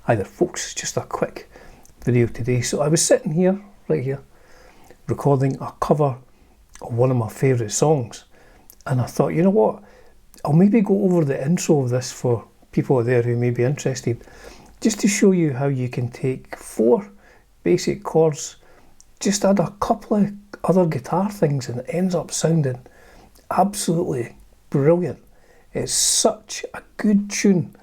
Hi there folks, just a quick video today. So I was sitting here, right here, recording a cover of one of my favourite songs, and I thought, you know what, I'll maybe go over the intro of this for people out there who may be interested, just to show you how you can take 4 basic chords, just add a couple of other guitar things, and it ends up sounding absolutely brilliant. It's such a good tune.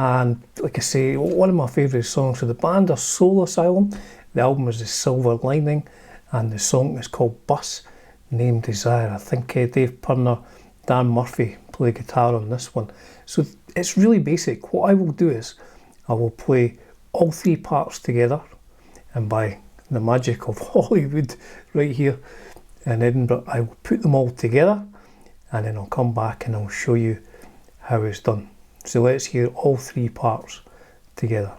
And like I say, one of my favourite songs. So the band are Soul Asylum, the album is The Silver Lining, and the song is called Bus, named Desire. I think Dave Purner, Dan Murphy play guitar on this one. So it's really basic. What I will do is, I will play all 3 parts together, and by the magic of Hollywood right here in Edinburgh, I will put them all together, and then I'll come back and I'll show you how it's done. So let's hear all 3 parts together.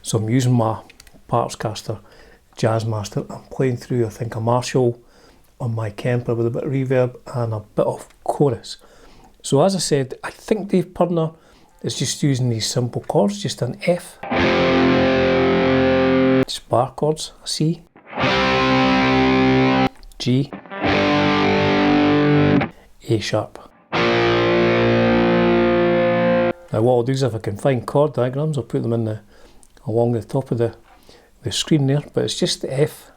So I'm using my Parts Caster Jazzmaster. I'm playing through, I think, a Marshall on my Kemper with a bit of reverb and a bit of chorus. So as I said, I think Dave Purner is just using these simple chords, just an F, just bar chords, a C, G, A sharp. Now what I'll do is, if I can find chord diagrams, I'll put them in along the top of the screen there, but it's just the F,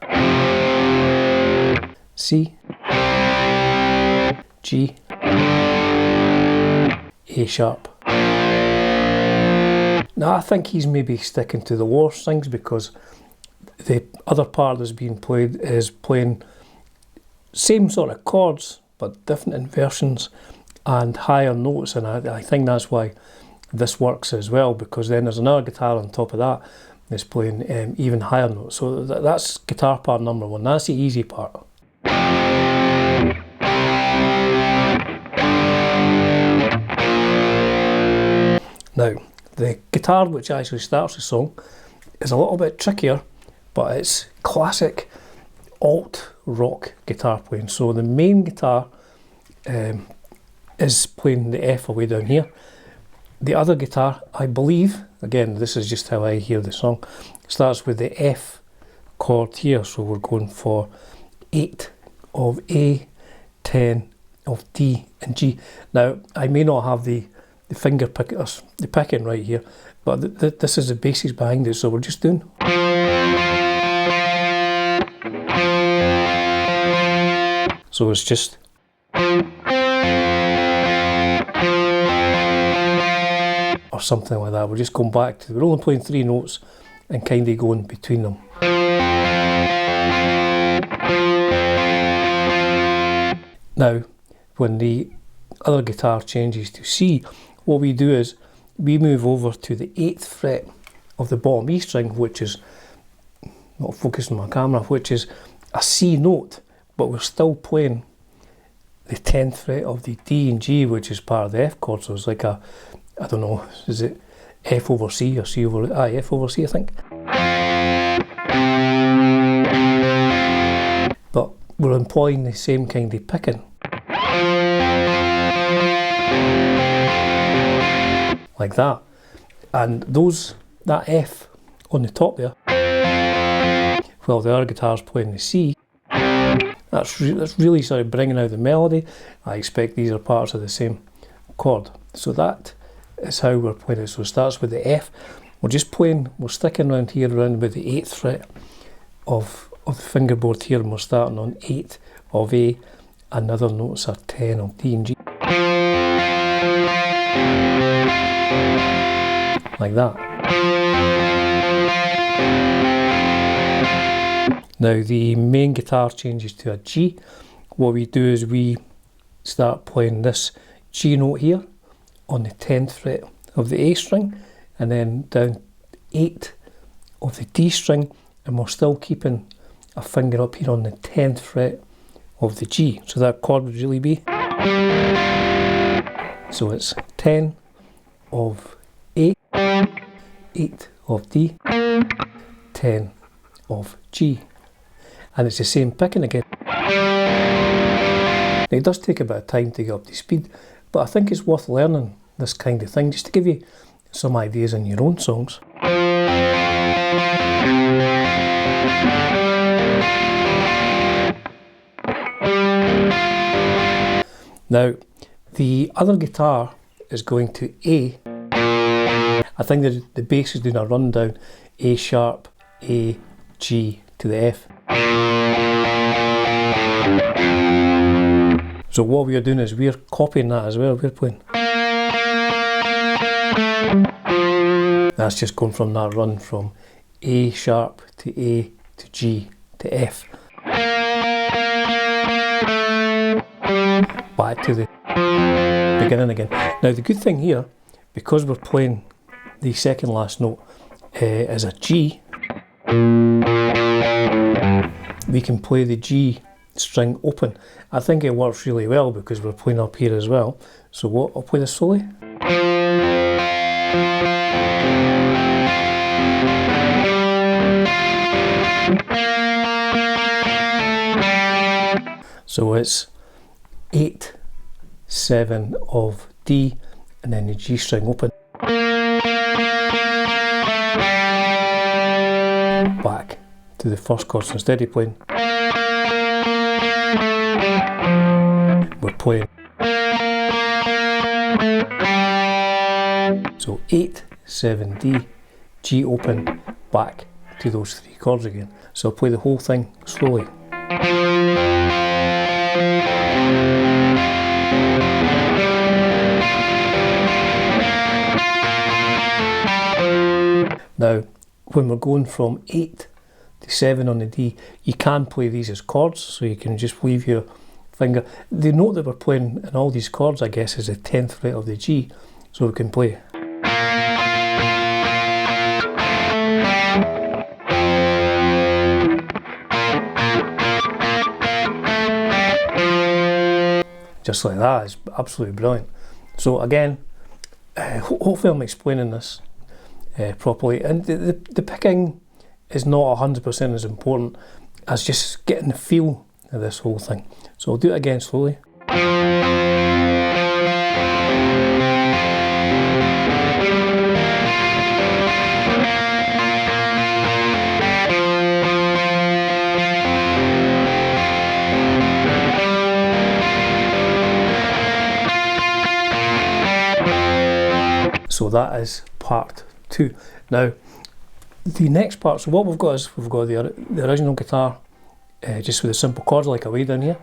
C, G, A sharp. Now I think he's maybe sticking to the war strings, because the other part that's being played is playing same sort of chords but different inversions and higher notes, and I think that's why this works as well, because then there's another guitar on top of that that's playing even higher notes. So that's guitar part number 1. That's the easy part. Now the guitar which actually starts the song is a little bit trickier, but it's classic alt rock guitar playing. So the main guitar is playing the F away down here. The other guitar, I believe, again, this is just how I hear the song, starts with the F chord here. So we're going for 8 of A, 10 of D and G. Now, I may not have the finger pickers, the picking right here, but this is the basics behind it. So we're just doing. So it's just. Or something like that. We're just going back to, we're only playing 3 notes and kind of going between them. Now, when the other guitar changes to C, what we do is we move over to the 8th fret of the bottom E string, which is, not focusing on my camera, which is a C note, but we're still playing the 10th fret of the D and G, which is part of the F chord. So it's like a, I don't know, is it F over C or C over, F over C I think. But we're employing the same kind of picking. Like that. And that F on the top there, while the other guitar's playing the C, that's really sort of bringing out the melody. I expect these are parts of the same chord. So that is how we're playing it. So it starts with the F. We're just playing, we're sticking around here around with the 8th fret of the fingerboard here, and we're starting on 8 of A, and the other notes are 10 of D and G. Like that. Now the main guitar changes to a G. What we do is we start playing this G note here on the 10th fret of the A string, and then down 8 of the D string, and we're still keeping a finger up here on the 10th fret of the G. So that chord would really be, so it's 10 of A, 8 of D, 10 of G. And it's the same picking again. Now, it does take a bit of time to get up to speed, but I think it's worth learning this kind of thing just to give you some ideas in your own songs. Now, the other guitar is going to A. I think that the bass is doing a rundown, A sharp, A, G to the F. So what we are doing is we're copying that as well, we're playing. That's just going from that run from A sharp to A to G to F. Back to the beginning again. Now the good thing here, because we're playing the second last note as a G, we can play the G string open. I think it works really well because we're playing up here as well. So what, I'll play this slowly. So it's 8, 7 of D, and then the G string open. Back to the first chord. So instead of playing, we're playing. So 8, 7 D, G open, back to those three chords again. So I'll play the whole thing slowly. Now, when we're going from 8 to 7 on the D, you can play these as chords, so you can just leave your finger. The note that we're playing in all these chords, I guess, is the 10th fret of the G, so we can play. Just like that, it's absolutely brilliant. So again, hopefully I'm explaining this properly, and the picking is not 100% as important as just getting the feel of this whole thing. So I'll do it again slowly. So that is part 2. Now, the next part, so what we've got is we've got the original guitar just with the simple chords like away down here.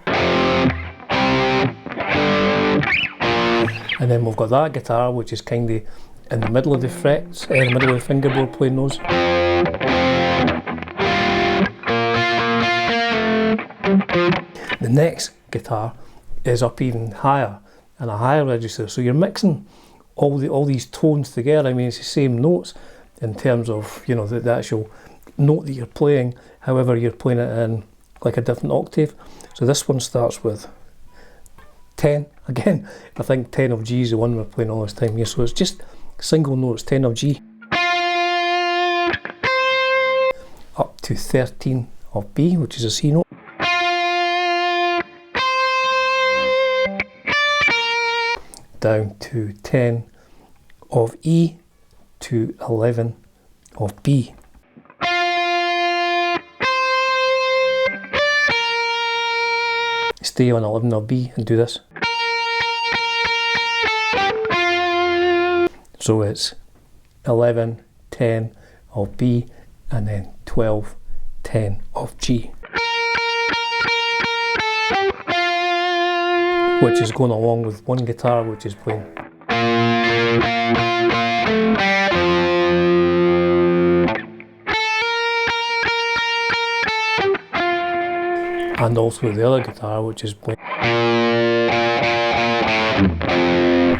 And then we've got that guitar which is kind of in the middle of the frets, in the middle of the fingerboard playing those. The next guitar is up even higher and a higher register, so you're mixing all these tones together. I mean, it's the same notes in terms of, you know, the actual note that you're playing, however you're playing it in like a different octave. So this one starts with 10 again. I think 10 of G is the one we're playing all this time here, so it's just single notes, 10 of G up to 13 of B, which is a C note, down to 10 of E to 11 of B. Stay on 11 of B and do this. So it's 11, 10 of B, and then 12, 10 of G. Which is going along with one guitar which is playing. And also the other guitar which is playing.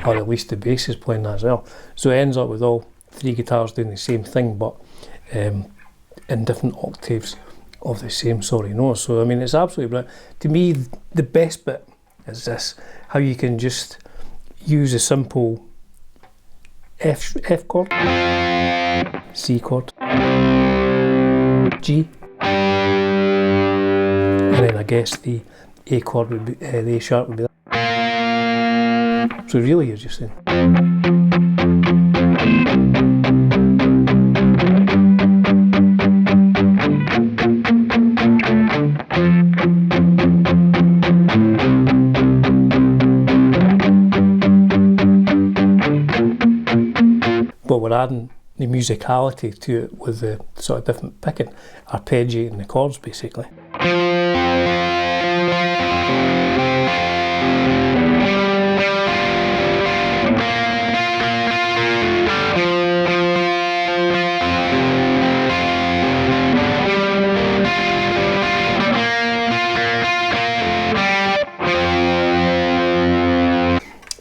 Or at least the bass is playing that as well. So it ends up with all three guitars doing the same thing, but in different octaves of the same sorry note. So I mean, it's absolutely brilliant. To me, the best bit is this, how you can just use a simple F chord, C chord, G, and then I guess the A chord would be, the A sharp would be that. So really you're just saying. But we're adding the musicality to it with the sort of different picking, arpeggiating the chords basically.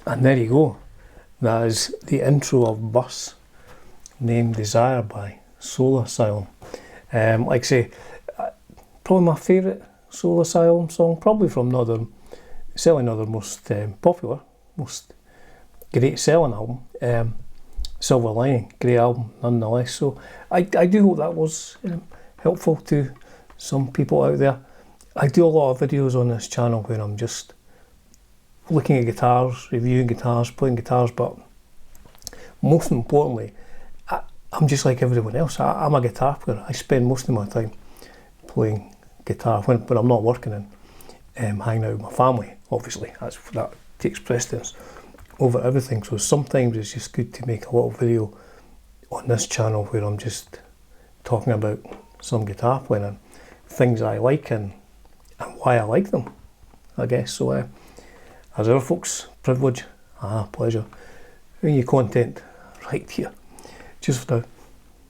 And there you go. That is the intro of Bus, named Desire by Soul Asylum. Like I say, probably my favourite Soul Asylum song, probably from certainly not their most popular, most great selling album, Silver Lining, great album nonetheless. So I do hope that was helpful to some people out there. I do a lot of videos on this channel where I'm just looking at guitars, reviewing guitars, playing guitars, but most importantly, I'm just like everyone else. I'm a guitar player. I spend most of my time playing guitar when I'm not working and hanging out with my family. Obviously, that takes precedence over everything. So sometimes it's just good to make a little video on this channel where I'm just talking about some guitar playing and things I like and why I like them, I guess. So as ever folks, privilege, pleasure, bringing you content right here. Cheers for now.